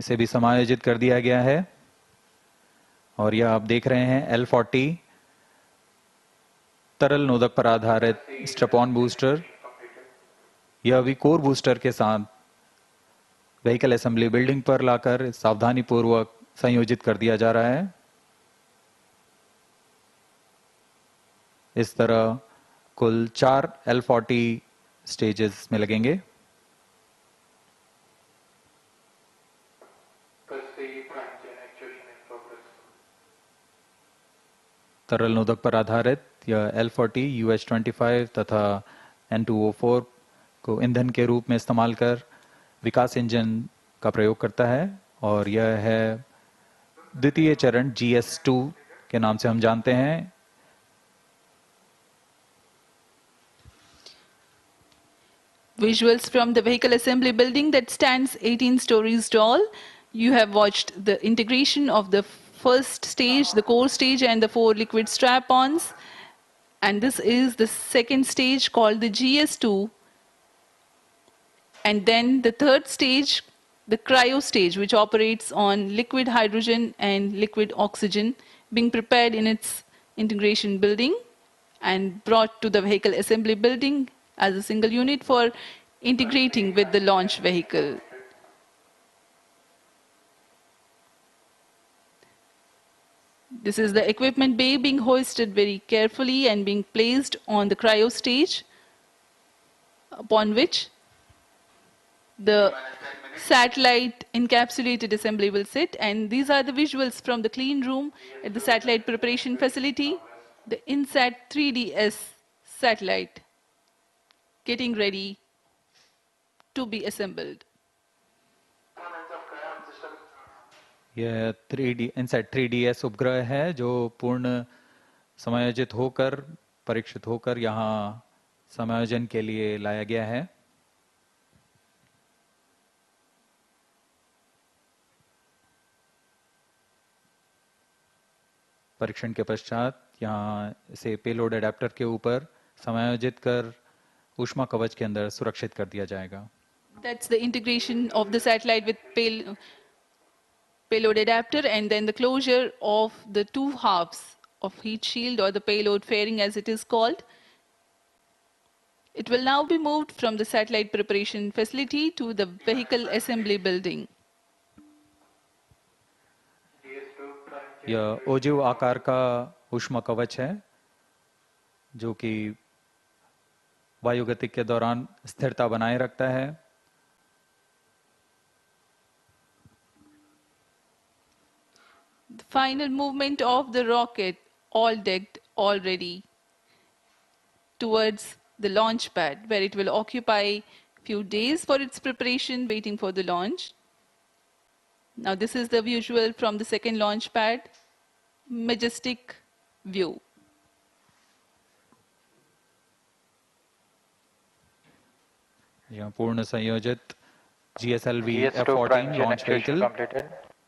इसे भी समायोजित कर दिया गया है। और यह आप देख रहे हैं L40 तरल नोदक पर आधारित स्ट्रैप-ऑन बूस्टर। यह भी कोर बूस्टर के साथ व्हीकल असेंबली बिल्डिंग पर लाकर सावधानी पूर्वक संयोजित कर दिया जा रहा है। इस तरह कुल 4 L40 स्टेजेस में लगेंगे। तरल नोदक पर आधारित यह L40 UH-25 तथा N2O4 को ईंधन के रूप में इस्तेमाल कर विकास इंजन का प्रयोग करता है और यह है द्वितीय चरण GS2 के नाम से हम जानते हैं। Visuals from the vehicle assembly building that stands 18 stories tall. You have watched the integration of the first stage, the core stage, and the 4 liquid strap-ons. And this is the second stage called the GS2. And then the third stage, the cryo stage, which operates on liquid hydrogen and liquid oxygen, being prepared in its integration building and brought to the vehicle assembly building as a single unit for integrating with the launch vehicle. This is the equipment bay being hoisted very carefully and being placed on the cryo stage, upon which the satellite encapsulated assembly will sit. And these are the visuals from the clean room at the satellite preparation facility, the INSAT-3DS satellite getting ready to be assembled. यह INSAT-3DS उपग्रह है जो पूर्ण समायोजित होकर परीक्षित होकर यहाँ समायोजन के लिए लाया गया है। परीक्षण के पश्चात यहाँ इसे पेलोड एडेप्टर के ऊपर समायोजित कर ऊष्मा कवच के अंदर सुरक्षित कर दिया जाएगा। That's the integration of the satellite with payload adapter, and then the closure of the 2 halves of heat shield, or the payload fairing as it is called. It will now be moved from the satellite preparation facility to the vehicle assembly building. यह ओजिव आकार का ऊष्मा कवच है जो कि वायुगतिक के दौरान स्थिरता बनाए रखता है। The final movement of the rocket, all decked, all ready, towards the launch pad, where it will occupy few days for its preparation, waiting for the launch. Now this is the visual from the second launch pad, majestic view. यहाँ पूर्ण संयोजित GSLV F-14 launch vehicle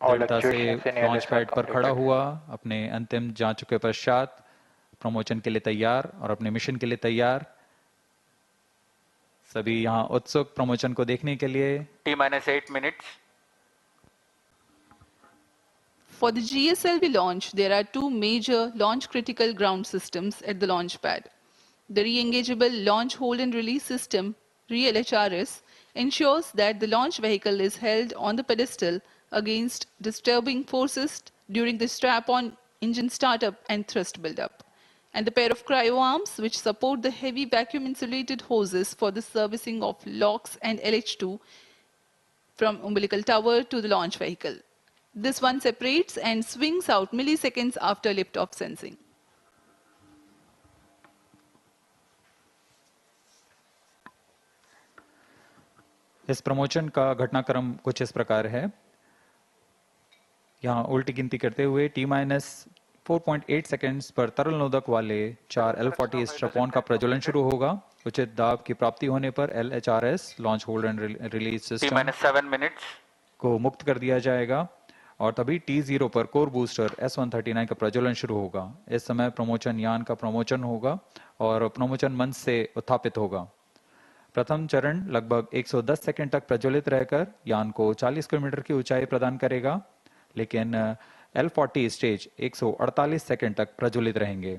दृढ़ता से launch pad पर खड़ा हुआ, अपने अंतिम जांच के पश्चात प्रमोशन के लिए तैयार और अपने मिशन के लिए तैयार। सभी यहाँ उत्सुक प्रमोशन को देखने के लिए। T-8 minutes. For the GSLV launch, there are 2 major launch critical ground systems at the launch pad. The re-engageable launch hold and release system, RELHRS, ensures that the launch vehicle is held on the pedestal against disturbing forces during the strap-on engine startup and thrust buildup. And the pair of cryo arms which support the heavy vacuum insulated hoses for the servicing of LOX and LH2 from umbilical tower to the launch vehicle. This one separates and swings out milliseconds after liftoff sensing. इस promotion का घटनाक्रम कुछ इस प्रकार है। यहाँ उल्टी गिनती करते हुए T-4.8 सेकेंड्स पर तरल नोदक वाले 4 L-40 स्ट्रैप-ऑन का प्रज्वलन शुरू होगा। उचित दाब की प्राप्ति होने पर LHRS launch hold and release system T-7 minutes को मुक्त कर दिया जाएगा और तभी T0 पर कोर बूस्टर S-139 का प्रज्वलन शुरू होगा। इस समय प्रमोशन यान का प्रमोशन होगा और प्रमोशन मंच से उत्थापित होगा। प्रथम चरण लगभग 110 सेकंड तक प्रज्वलित रहकर यान को 40 किलोमीटर की ऊंचाई प्रदान करेगा, लेकिन L40 स्टेज 148 सेकंड तक प्रज्वलित रहेंगे।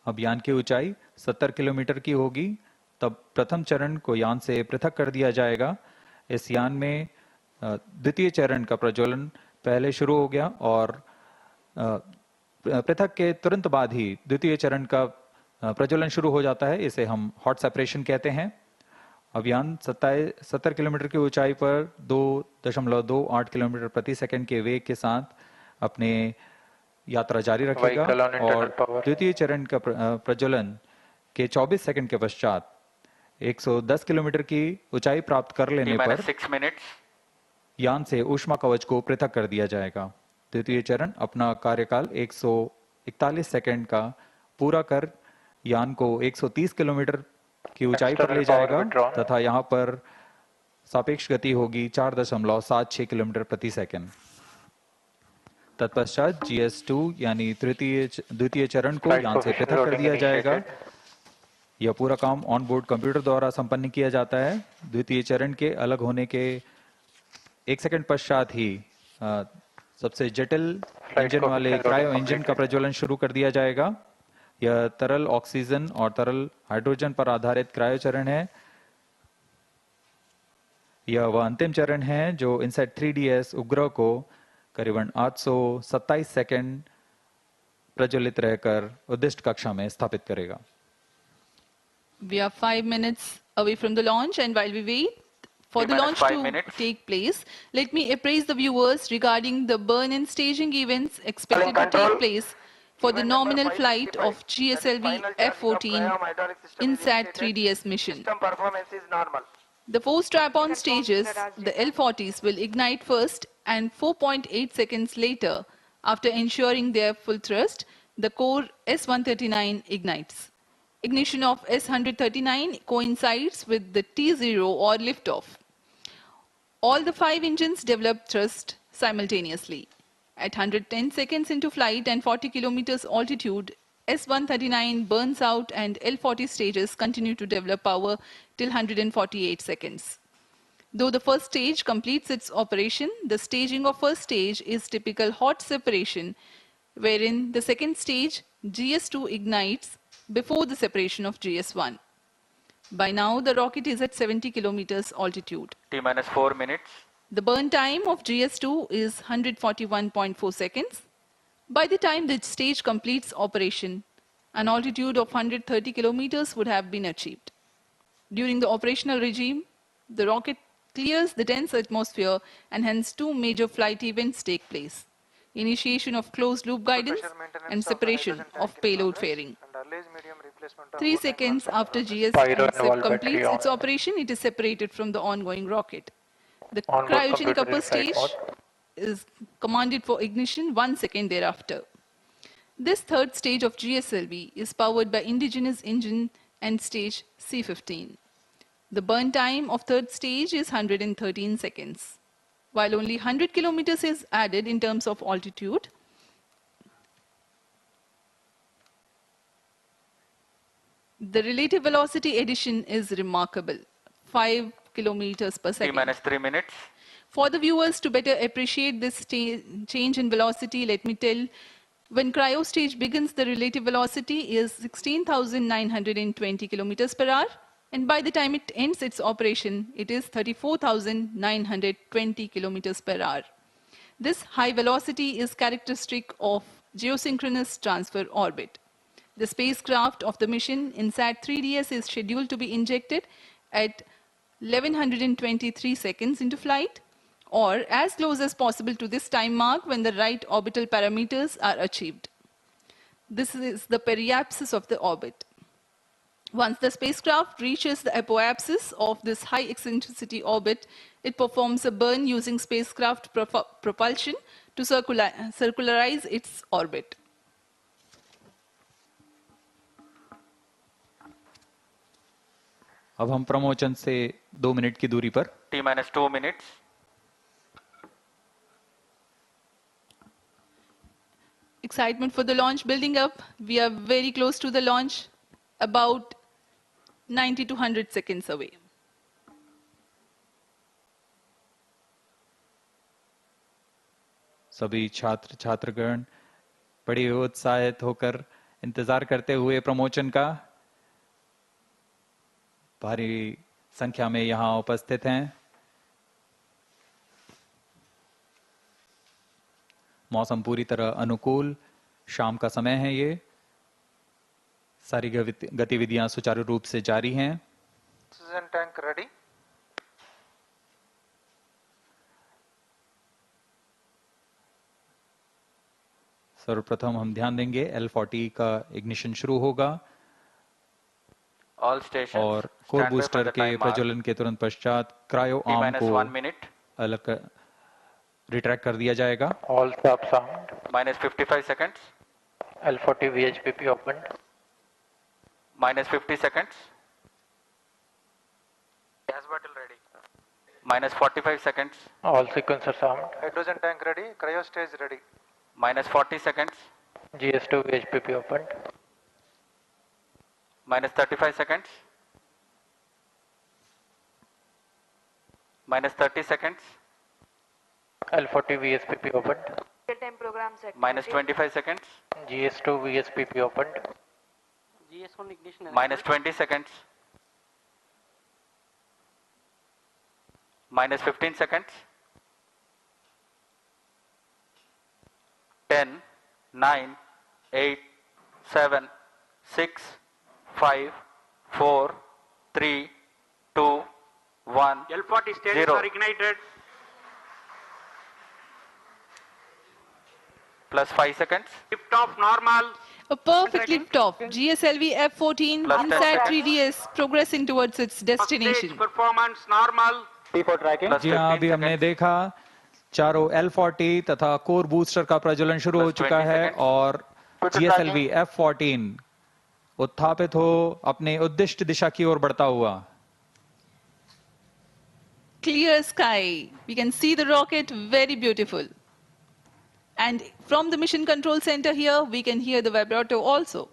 अब यान की ऊंचाई 70 किलोमीटर की होगी, तब प्रथम चरण को यान से पृथक कर दिया जाएगा। इस यान में द्वितीय चरण का प्रज्वलन पहले शुरू हो गया और पृथक के तुरंत बाद ही द्वितीय चरण का प्रज्वलन शुरू हो जाता है। इसे हम हॉट सेपरेशन कहते हैं। अब यान 70 किलोमीटर की ऊंचाई पर 2.28 किलोमीटर प्रति सेकंड के वेग के साथ अपने यात्रा जारी रखेगा और द्वितीय चरण का प्रज्वलन के 24 सेकंड के पश्चात 110 किलोमीटर की ऊंचाई प्राप्त कर लेने पर 6 minutes. यान से ऊष्मा कवच को पृथक कर दिया जाएगा। द्वितीय चरण अपना कार्यकाल 141 सेकंड का पूरा कर यान को 130 किलोमीटर की ऊंचाई पर ले जाएगा तथा यहाँ पर सापेक्ष गति होगी 4.76 किलोमीटर प्रति सेकंड। तत्पश्चात GS2 यानी द्वितीय चरण को यान से पृथक कर दिया जाएगा। यह पूरा काम ऑन बोर्ड कंप्यूटर द्वारा संपन्न किया जाता है। द्वितीय चरण के अलग होने के 1 सेकंड पश्चात ही सबसे जटिल इंजन वाले क्रायो इंजन का प्रज्वलन शुरू कर दिया जाएगा। यह तरल ऑक्सीजन और तरल हाइड्रोजन पर आधारित क्रायो चरण है। यह वह अंतिम चरण है जो INSAT-3DS उपग्रह को करीबन 827 सेकंड प्रज्वलित रहकर उद्दिष्ट कक्षा में स्थापित करेगा। We are 5 minutes away from the launch, and while we wait for the launch to take place, let me appraise the viewers regarding the burn-in staging events expected to take place for the nominal flight of GSLV F-14 INSAT-3DS mission. The 4 strap-on stages, the L-40s, will ignite first, and 4.8 seconds later, after ensuring their full thrust, the core S-139 ignites. Ignition of S-139 coincides with the T0 or liftoff. All the 5 engines develop thrust simultaneously. At 110 seconds into flight and 40 kilometers altitude, S-139 burns out and L-40 stages continue to develop power till 148 seconds. Though the first stage completes its operation, the staging of first stage is typical hot separation, wherein the second stage, GS2, ignites before the separation of GS1. By now, the rocket is at 70 kilometers altitude. T-minus 4 minutes. The burn time of GS2 is 141.4 seconds. By the time the stage completes operation, an altitude of 130 kilometers would have been achieved. During the operational regime, the rocket clears the dense atmosphere and hence 2 major flight events take place. Initiation of closed-loop guidance and separation of payload fairing. 3 seconds after GS completes its operation, it is separated from the ongoing rocket. The cryogenic upper stage is commanded for ignition 1 second thereafter. This third stage of GSLV is powered by indigenous engine and stage C-15. The burn time of third stage is 113 seconds. While only 100 kilometers is added in terms of altitude, the relative velocity addition is remarkable, 5 kilometers per second. T-minus 3 minutes. For the viewers to better appreciate this change in velocity, let me tell, when cryo stage begins, the relative velocity is 16,920 kilometers per hour. And by the time it ends its operation, it is 34,920 kilometers per hour. This high velocity is characteristic of geosynchronous transfer orbit. The spacecraft of the mission INSAT-3DS is scheduled to be injected at 1123 seconds into flight, or as close as possible to this time mark when the right orbital parameters are achieved. This is the periapsis of the orbit. Once the spacecraft reaches the apoapsis of this high eccentricity orbit, it performs a burn using spacecraft propulsion to circularize its orbit. अब हम प्रमोचन से 2 minute की दूरी पर T-minus 2 minutes. Excitement for the launch building up. We are very close to the launch. About 90 to 100 seconds away. सभी छात्र छात्रगण बड़ी उत्साहित होकर इंतजार करते हुए प्रमोशन का भारी संख्या में यहाँ उपस्थित हैं। मौसम पूरी तरह अनुकूल, शाम का समय है ये। सारी गतिविधियां सुचारू रूप से जारी हैं। Oxygen tank ready. सर्वप्रथम हम ध्यान देंगे L40 का इग्निशन शुरू होगा All stations और core stand by for booster the के timer. प्रज्वलन के तुरंत पश्चात क्रायो T आर्म minus को 1 minute. अलग रिट्रैक्ट कर दिया जाएगा। All stop sound. Minus 55 seconds. L40 VHPP opened. Minus 50 seconds. Gas bottle ready. Minus 45 seconds. All sequencer sound. Hydrogen tank ready. Cryo stage ready. Minus 40 seconds. GS2 VHPP opened. Minus 35 seconds. Minus 30 seconds. L40 VSPP opened. Real-time program set. Minus 25 seconds. GS2 VSPP opened. GS1 ignition. Minus 20 seconds. Minus 15 seconds. 10, 9, 8, 7, 6, 5, 4, 3, 2, 1. L40 stages 0. are ignited. Plus 5 seconds. Lift off normal. A perfect lift-off. GSLV F-14 Plus 10 INSAT-3DS progressing towards its First destination. stage performance normal. Plus जी हाँ, 15 अभी हमने seconds. देखा चारों L40 तथा core booster का प्रज्वलन शुरू हो Plus चुका 20 है seconds. और GSLV F-14 उत्थापित हो अपने उद्दिष्ट दिशा की ओर बढ़ता हुआ। Clear sky. We can see the rocket, very beautiful. And from the mission control center here, we can hear the vibrato also.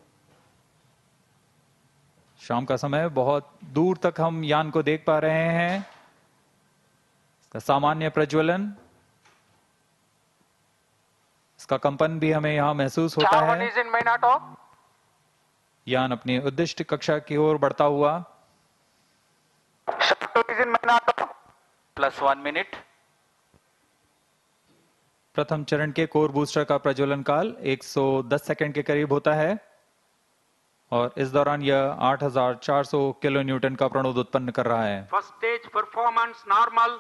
शाम का समय, बहुत दूर तक हम यान को देख पा रहे हैं। इसका सामान्य प्रज्वलन, इसका कंपन भी हमें यहाँ महसूस होता है। is in main auto. यान अपनी उद्दिष्ट कक्षा की ओर बढ़ता हुआ। Shaft is in main auto. Plus 1 minute. प्रथम चरण के कोर बूस्टर का प्रज्वलन काल 110 सेकंड के करीब होता है और इस दौरान यह 8400 किलो न्यूटन का प्रणोद उत्पन्न कर रहा है। First stage performance normal.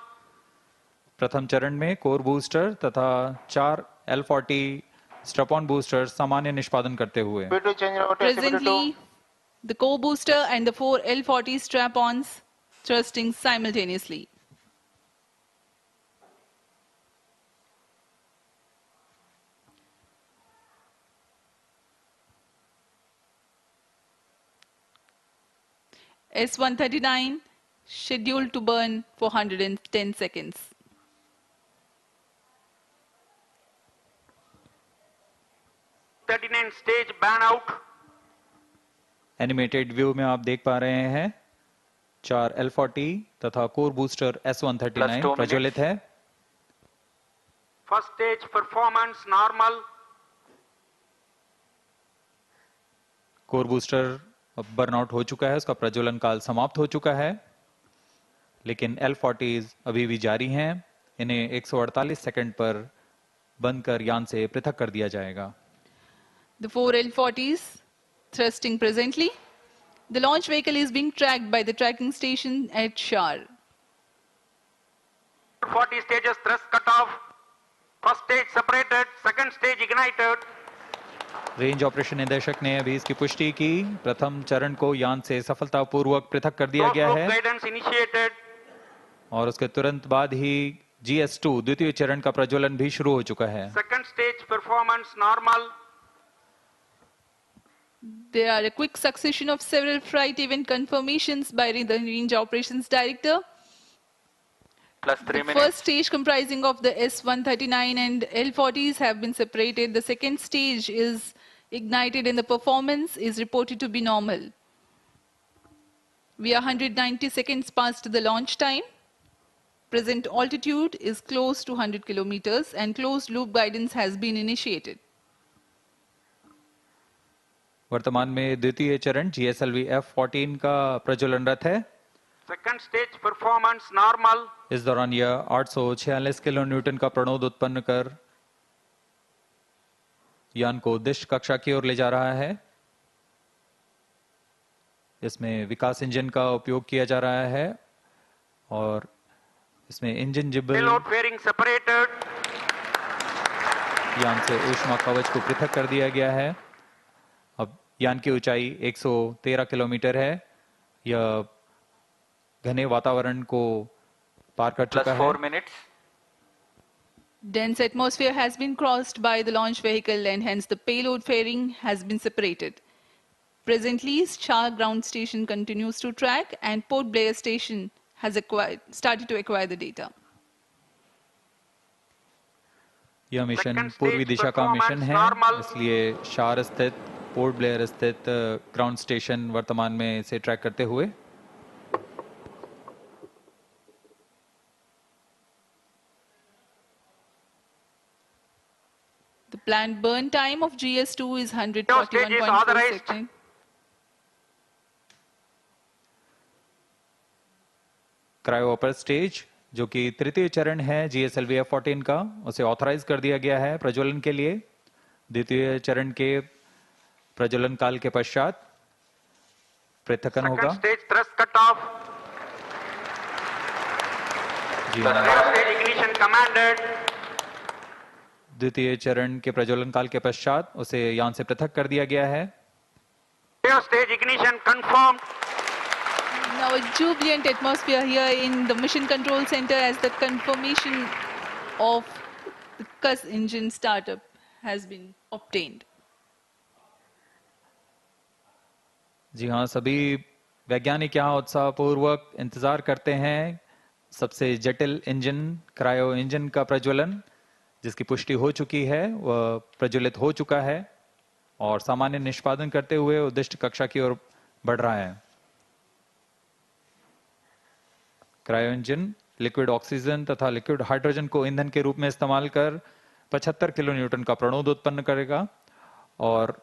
प्रथम चरण में कोर बूस्टर तथा 4 L40 स्ट्रैप-ऑन बूस्टर सामान्य निष्पादन करते हुए। Presently, the core booster and the 4 L40 strap-ons thrusting simultaneously. S-139 scheduled to burn for 110 seconds. S-39 stage ban out. Animated view में आप देख पा रहे हैं 4 L40 तथा core booster Plus 2 S-139 minutes. प्रज्वलित है। First stage performance normal. Core booster अब बर्नआउट हो चुका है, उसका प्रज्वलन काल समाप्त हो चुका है, लेकिन L40 अभी भी जारी हैं। इन्हें 148 सेकंड पर बंद कर यान से पृथक कर दिया जाएगा। The 4 L40s thrusting presently. The launch vehicle is being tracked by the tracking station at Shar. 40 stages thrust cut off. First stage separated. Second stage ignited. Range operation निदेशक ने अभी इसकी पुष्टि की। प्रथम चरण को यान से सफलतापूर्वक पृथक कर दिया गया Close है loop guidance initiated. और उसके तुरंत बाद ही GS2 द्वितीय चरण का प्रज्वलन भी शुरू हो चुका है। Second stage performance normal. There are a quick succession of several flight event confirmations by the Range Operations Director. Plus 3 The minutes. first stage comprising of the S-139 and L-40s have been separated. The second stage is ignited and the performance is reported to be normal. We are 190 seconds past the launch time. Present altitude is close to 100 kilometers and closed loop guidance has been initiated. वर्तमान में द्वितीय चरण GSLV F-14 का प्रज्वलनरत है। Second stage performance normal. इस दौरान यह 846 kilo Newton का प्रणोद उत्पन्न कर यान को उद्दिष्ट कक्षा की ओर ले जा रहा है। इसमें विकास इंजन का उपयोग किया जा रहा है और इसमें इंजन जिबल Payload fairing separated. यान से ऊष्मा कवच को पृथक कर दिया गया है। अब यान की ऊंचाई 113 किलोमीटर है। यह घने वातावरण को पार कर चुका Plus है। 4 minutes. Dense atmosphere has been crossed by the launch vehicle and hence the payload fairing has been separated. Presently, Shah ground station continues to track and Port Blair station has started to acquire the data. यह mission Second stage पूर्वी दिशा का mission performance है, normal. इसलिए शार स्थित port Blair स्थित ground station वर्तमान में इसे ट्रैक करते हुए The planned burn time of GS2 is Stage is 141.4 authorized. seconds. Cryo upper stage जो कि तृतीय चरण है GSLV F-14 का, उसे ऑथराइज कर दिया गया है प्रज्वलन के लिए। द्वितीय चरण के प्रज्वलन काल के पश्चात पृथक्कन होगा। Second stage thrust cutoff. जी हाँ, Third stage ignition commanded. द्वितीय चरण के प्रज्वलन काल के पश्चात उसे यान से पृथक कर दिया गया है। Third stage ignition confirmed. Now a jubilant atmosphere here in the mission control center as the confirmation of the CUS engine startup has been obtained. जी हाँ, सभी वैज्ञानिक यहाँ उत्साहपूर्वक इंतजार करते हैं सबसे जटिल इंजन क्रायो इंजन का प्रज्वलन, जिसकी पुष्टि हो चुकी है, वह प्रज्वलित हो चुका है और सामान्य निष्पादन करते हुए उद्दिष्ट कक्षा की ओर बढ़ रहा है। क्रायो इंजन लिक्विड ऑक्सीजन तथा लिक्विड हाइड्रोजन को ईंधन के रूप में इस्तेमाल कर 75 किलो न्यूटन का प्रणोद उत्पन्न करेगा और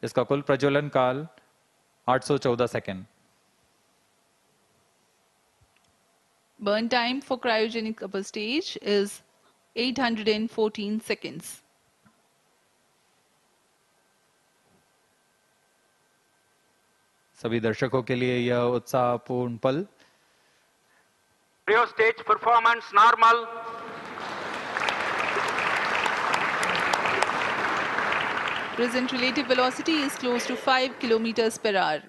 इसका कुल प्रज्वलन काल 814 second. Burn time for cryogenic upper stage is 814 seconds. सभी दर्शकों के लिए यह उत्साहपूर्ण पल। Cryo stage performance normal. Present relative velocity is close to 5 kilometers per hour.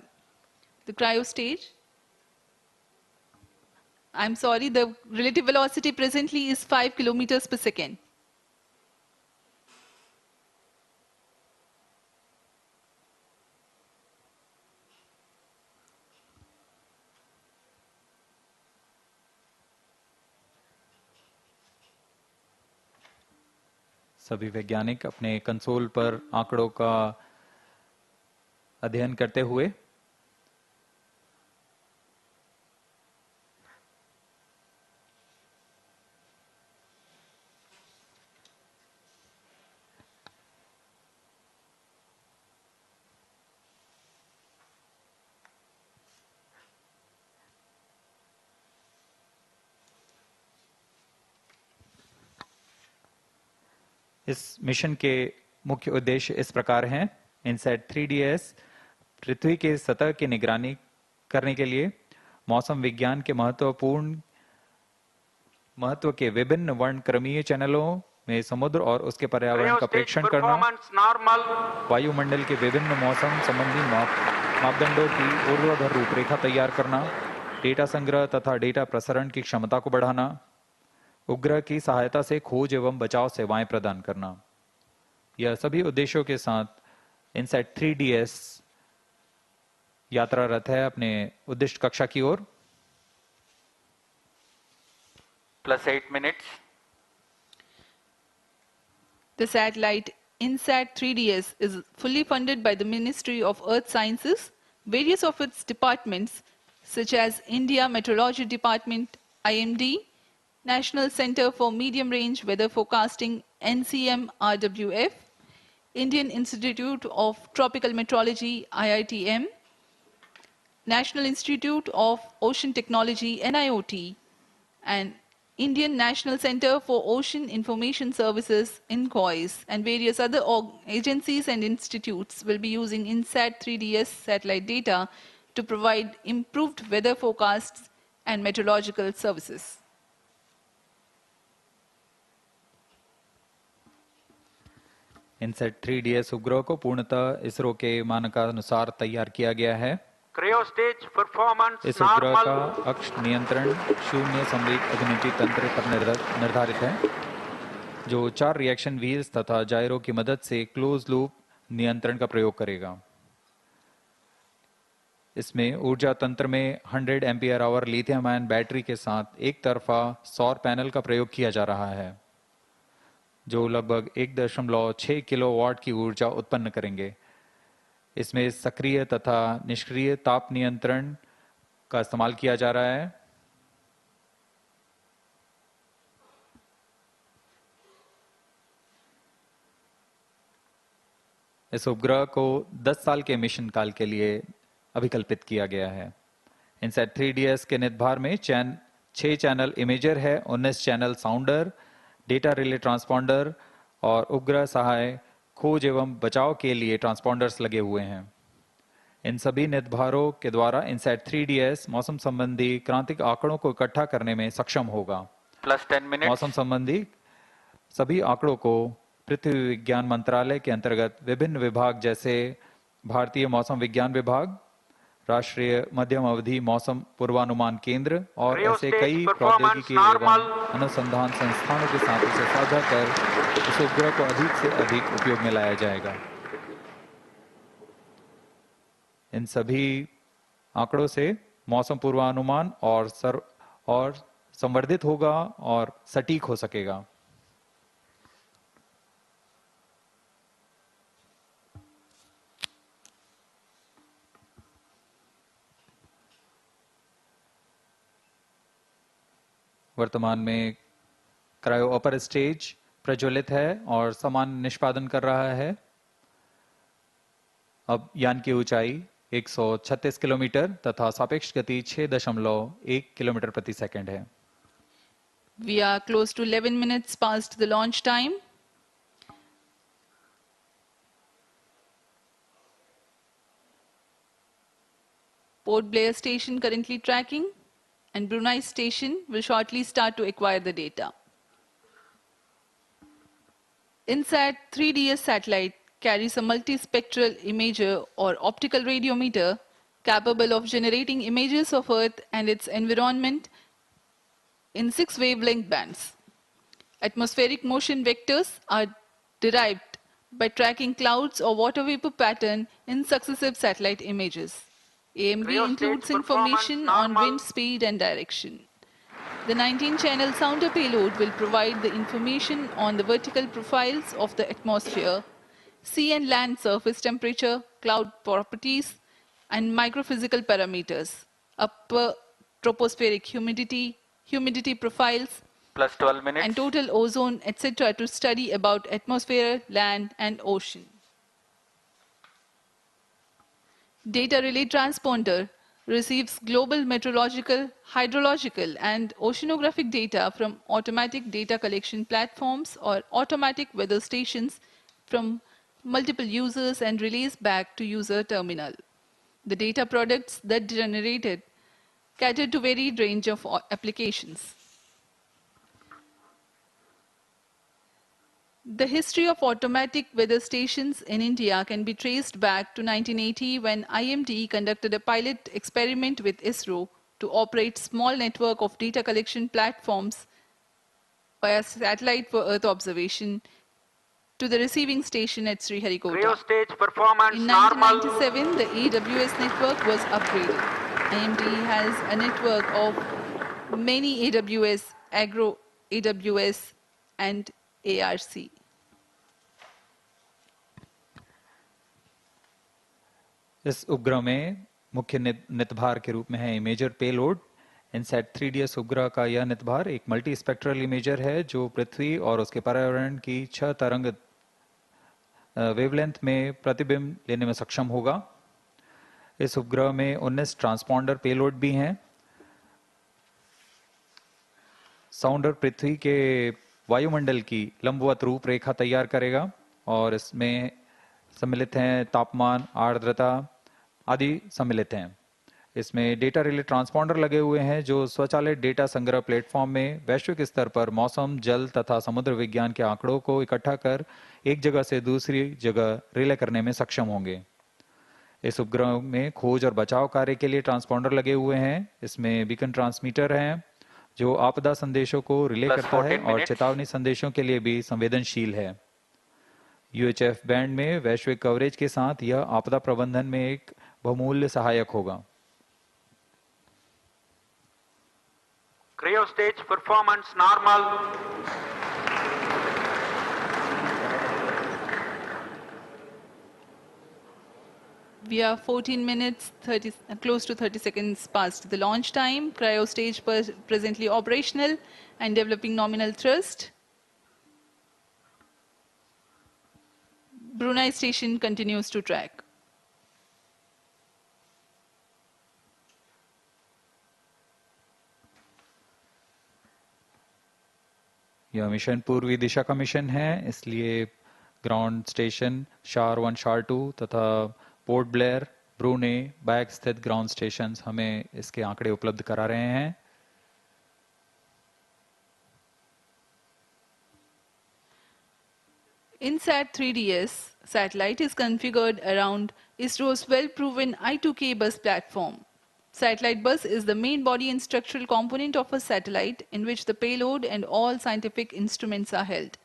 The cryo stage, I'm sorry, the relative velocity presently is 5 kilometers per second. सभी वैज्ञानिक अपने console पर आंकड़ों का अध्ययन करते हुए इस मिशन के मुख्य उद्देश्य इस प्रकार हैं। INSAT-3DS पृथ्वी के सतह की निगरानी करने के लिए मौसम विज्ञान के महत्व के विभिन्न वर्णक्रमीय चैनलों में समुद्र और उसके पर्यावरण Cryo का stage परीक्षण करना, performance normal. वायुमंडल के विभिन्न मौसम संबंधी मापदंडों की ऊर्ध्वाधर रूपरेखा तैयार करना, डेटा संग्रह तथा डेटा प्रसारण की क्षमता को बढ़ाना, उपग्रह की सहायता से खोज एवं बचाव सेवाएं प्रदान करना। यह सभी उद्देश्यों के साथ INSAT-3DS यात्रारत है अपने उद्दिष्ट कक्षा की ओर। Plus 8 minutes. The satellite INSAT-3DS is fully funded by the Ministry of Earth Sciences, various of its departments, such as India Meteorology Department, IMD, National Center for Medium Range Weather Forecasting, NCM-RWF, Indian Institute of Tropical Meteorology, IITM, National Institute of Ocean Technology, NIOT, and Indian National Center for Ocean Information Services, INCOIS, and various other agencies and institutes will be using INSAT-3DS satellite data to provide improved weather forecasts and meteorological services. INSAT 3DS उपग्रह को पूर्णतः इसरो के मानकानुसार तैयार किया गया है। Cryostage performance इस उपग्रह normal. का अक्ष नियंत्रण शून्य संवेग अभिनति तंत्र पर निर्धारित है, जो 4 रिएक्शन व्हील्स तथा जायरो की मदद से क्लोज लूप नियंत्रण का प्रयोग करेगा। इसमें ऊर्जा तंत्र में 100 ampere hour lithium ion battery के साथ एक तरफा सौर पैनल का प्रयोग किया जा रहा है, जो लगभग 1.6 किलोवाट की ऊर्जा उत्पन्न करेंगे। इसमें सक्रिय तथा निष्क्रिय ताप नियंत्रण का इस्तेमाल किया जा रहा है। इस उपग्रह को 10 साल के मिशन काल के लिए अभिकल्पित किया गया है। इनसैट 3DS के निदभार में 6 चैनल इमेजर है, 19 चैनल साउंडर, डेटा रिले ट्रांसपॉन्डर और उपग्रह सहाय खोज एवं बचाव के लिए ट्रांसपॉन्डर्स लगे हुए हैं। इन सभी निदभारों के द्वारा इनसैट 3DS मौसम संबंधी क्रांतिक आंकड़ों को इकट्ठा करने में सक्षम होगा। +10 minutes. मौसम संबंधी सभी आंकड़ों को पृथ्वी विज्ञान मंत्रालय के अंतर्गत विभिन्न विभाग जैसे भारतीय मौसम विज्ञान विभाग, राष्ट्रीय मध्यम अवधि मौसम पूर्वानुमान केंद्र और ऐसे कई प्रौद्योगिकी एवं अनुसंधान संस्थानों के साथ इसे साझा कर इस उपग्रह को अधिक से अधिक उपयोग में लाया जाएगा। इन सभी आंकड़ों से मौसम पूर्वानुमान और संवर्धित होगा और सटीक हो सकेगा। वर्तमान में क्रायो अपर स्टेज प्रज्वलित है और सामान्य निष्पादन कर रहा है। अब यान की ऊंचाई 136 किलोमीटर तथा सापेक्ष गति 6.1 किलोमीटर प्रति सेकंड है। We are close to 11 minutes past the launch time. Port Blair station currently tracking, and Brunei station will shortly start to acquire the data. INSAT 3DS satellite carries a multispectral imager or optical radiometer capable of generating images of Earth and its environment in 6 wavelength bands. Atmospheric motion vectors are derived by tracking clouds or water vapor pattern in successive satellite images. AMD includes information on wind speed and direction. The 19-channel sounder payload will provide the information on the vertical profiles of the atmosphere, sea and land surface temperature, cloud properties, and microphysical parameters, upper tropospheric humidity profiles, +12 minutes. and total ozone, etc. to study about atmosphere, land, and ocean. Data relay transponder receives global meteorological, hydrological, and oceanographic data from automatic data collection platforms or automatic weather stations from multiple users and relays back to user terminal. The data products that generated cater to varied range of applications. The history of automatic weather stations in India can be traced back to 1980 when IMD conducted a pilot experiment with ISRO to operate small network of data collection platforms via satellite for Earth observation to the receiving station at Sriharikota. Cryostage performance In normal. 1997, the AWS network was upgraded. IMD has a network of many AWS, Agro AWS, and ARC. इस उपग्रह में मुख्य नितभार के रूप में है imager payload. INSAT 3DS उपग्रह का यह नितभार एक मल्टी स्पेक्ट्रल इमेजर है जो पृथ्वी और उसके पर्यावरण की 6 तरंग वेवलेंथ में प्रतिबिंब लेने में सक्षम होगा। इस उपग्रह में 19 ट्रांसपॉन्डर पेलोड भी हैं। साउंडर पृथ्वी के वायुमंडल की लंबवत रूपरेखा तैयार करेगा और इसमें सम्मिलित हैं तापमान, आर्द्रता आदि सम्मिलित हैं। इसमें डेटा रिले ट्रांसपॉन्डर लगे हुए हैं जो स्वचालित डेटा संग्रह प्लेटफॉर्म में वैश्विक स्तर पर मौसम, जल तथा समुद्र विज्ञान के आंकड़ों को इकट्ठा कर एक जगह से दूसरी जगह रिले करने में सक्षम होंगे। इस उपग्रह में खोज और बचाव कार्य के लिए ट्रांसपॉन्डर लगे हुए हैं। इसमें बीकन ट्रांसमीटर हैं जो आपदा संदेशों को रिले करता है और चेतावनी संदेशों के लिए भी संवेदनशील है। UHF बैंड में वैश्विक कवरेज के साथ यह आपदा प्रबंधन में एक बहुमूल्य सहायक होगा। Cryo stage performance normal. We are 14 minutes, close to 30 seconds past the launch time. Cryo stage presently operational and developing nominal thrust. Brunei station continues to track. यह मिशन पूर्वी दिशा का मिशन है, इसलिए ग्राउंड स्टेशन शार 1, शार 2 तथा port Blair, ब्रूने, bag स्थित ground station हमें इसके आंकड़े उपलब्ध करा रहे हैं। INSAT-3DS satellite is configured around ISRO's well-proven I2K bus platform. Satellite bus is the main body and structural component of a satellite in which the payload and all scientific instruments are held.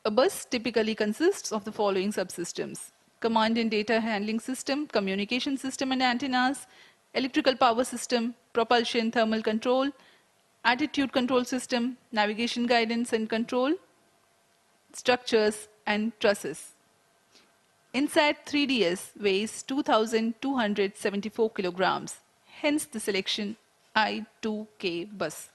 A bus typically consists of the following subsystems: command and data handling system, communication system and antennas, electrical power system, propulsion, thermal control, attitude control system, navigation guidance and control, structures and trusses. INSAT-3DS weighs 2,274 kilograms, hence the selection I2K bus.